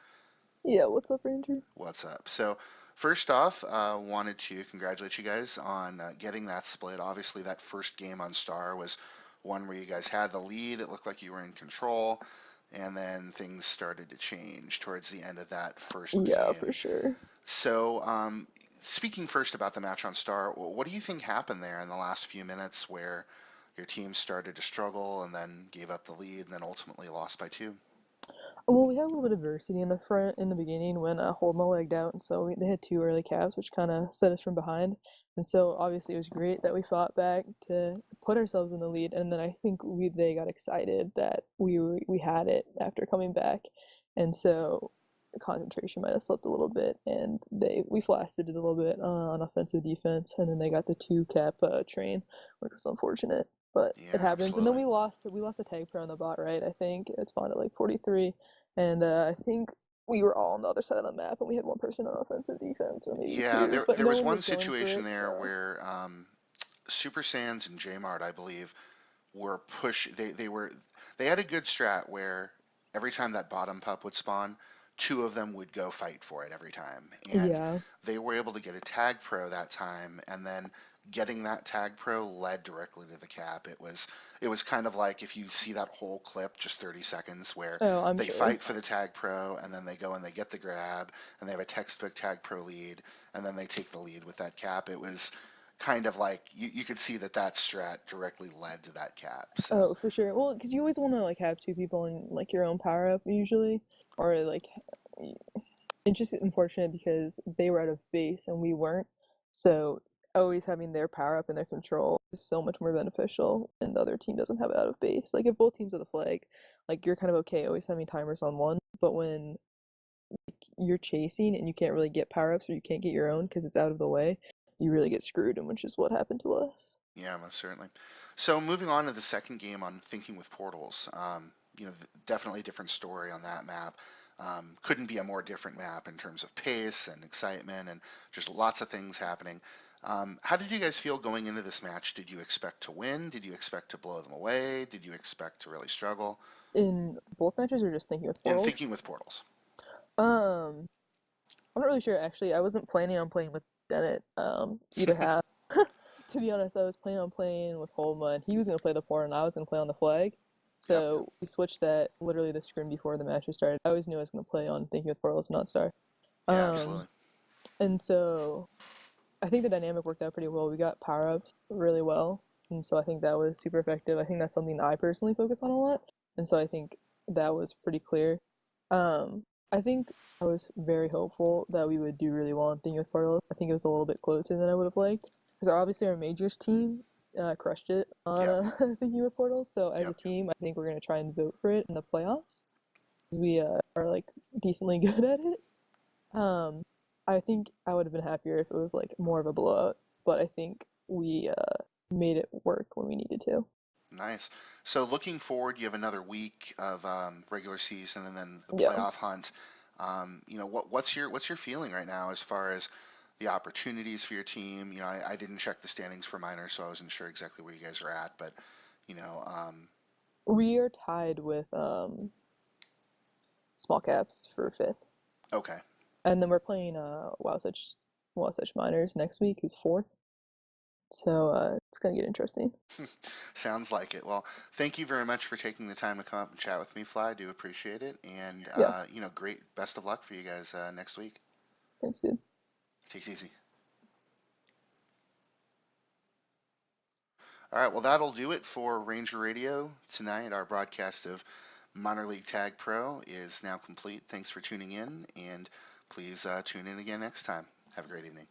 Yeah, what's up, Ranger? What's up? So, first off, wanted to congratulate you guys on getting that split. Obviously, that first game on Star was one where you guys had the lead. It looked like you were in control, and then things started to change towards the end of that first Yeah, game. for sure. So, speaking first about the match on Star, what do you think happened there in the last few minutes where your team started to struggle and then gave up the lead and then ultimately lost by two? Well, we had a little bit of adversity in the front in the beginning when Holma legged out, and so they had two early caps, which kind of set us from behind. And so obviously it was great that we fought back to put ourselves in the lead, and then I think they got excited that we had it after coming back, and so the concentration might have slipped a little bit, and we flashed it a little bit on offensive defense, and then they got the two cap train, which was unfortunate. But it Yeah, happens. And then absolutely. we lost a tag pro on the bot, right? I think it spawned at like 43. And I think we were all on the other side of the map and we had one person on offensive defense or maybe Yeah, two, there but there no was one one was going for situation it, there so where Super Sans and Jmart, I believe, were push. They had a good strat where every time that bottom pup would spawn, two of them would go fight for it every time, and yeah. they were able to get a tag pro that time, and then getting that tag pro led directly to the cap. It was kind of like if you see that whole clip, just 30 seconds, where Oh, I'm they sure. fight for the tag pro, and then they go and they get the grab, and they have a textbook tag pro lead, and then they take the lead with that cap. It was kind of like you could see that strat directly led to that cap. So Oh, for sure. Well, because you always want to like have two people in like your own power up usually, or like it's just unfortunate because they were out of base and we weren't. So always having their power up and their control is so much more beneficial and the other team doesn't have it out of base. Like if both teams have the flag, like you're kind of okay always having timers on one, but when you're chasing and you can't really get power ups or you can't get your own because it's out of the way, you really get screwed, and which is what happened to us. yeah, most certainly. So moving on to the second game on Thinking with Portals, definitely a different story on that map. Couldn't be a more different map in terms of pace and excitement and just lots of things happening. How did you guys feel going into this match? Did you expect to win? Did you expect to blow them away? Did you expect to really struggle? In both matches or just thinking with In portals? thinking with portals. Um, I'm not really sure actually. I wasn't planning on playing with Bennett either half. To be honest, I was planning on playing with Holma, and he was gonna play the port, and I was gonna play on the flag. Yep. So we switched that literally the scrim before the matches started. I always knew I was gonna play on thinking with portals, not star. Yeah, Um, absolutely. and so I think the dynamic worked out pretty well. We got power ups really well, and so I think that was super effective. I think that's something I personally focus on a lot, and so I think that was pretty clear. I think I was very hopeful that we would do really well in Thinking with Portals. I think it was a little bit closer than I would have liked because obviously our majors team crushed it on Yep. Thinking with Portals. So as a Yep. team, I think we're gonna try and vote for it in the playoffs. We are like decently good at it. Um, I think I would have been happier if it was like more of a blowout, but I think we made it work when we needed to. Nice. So looking forward, you have another week of regular season and then the Yeah. playoff hunt. What's your feeling right now as far as the opportunities for your team? I didn't check the standings for minors, so I wasn't sure exactly where you guys are at. But you know, We are tied with small caps for fifth. okay, And then we're playing Wasatch Miners next week, who's fourth. So it's gonna get interesting. sounds like it. Well, thank you very much for taking the time to come up and chat with me, Fly. I do appreciate it, and Yeah, great. Best of luck for you guys next week. thanks, dude. Take it easy. All right, well, that'll do it for Ranger Radio tonight. Our broadcast of Minor League Tag Pro is now complete. Thanks for tuning in, and please tune in again next time. Have a great evening.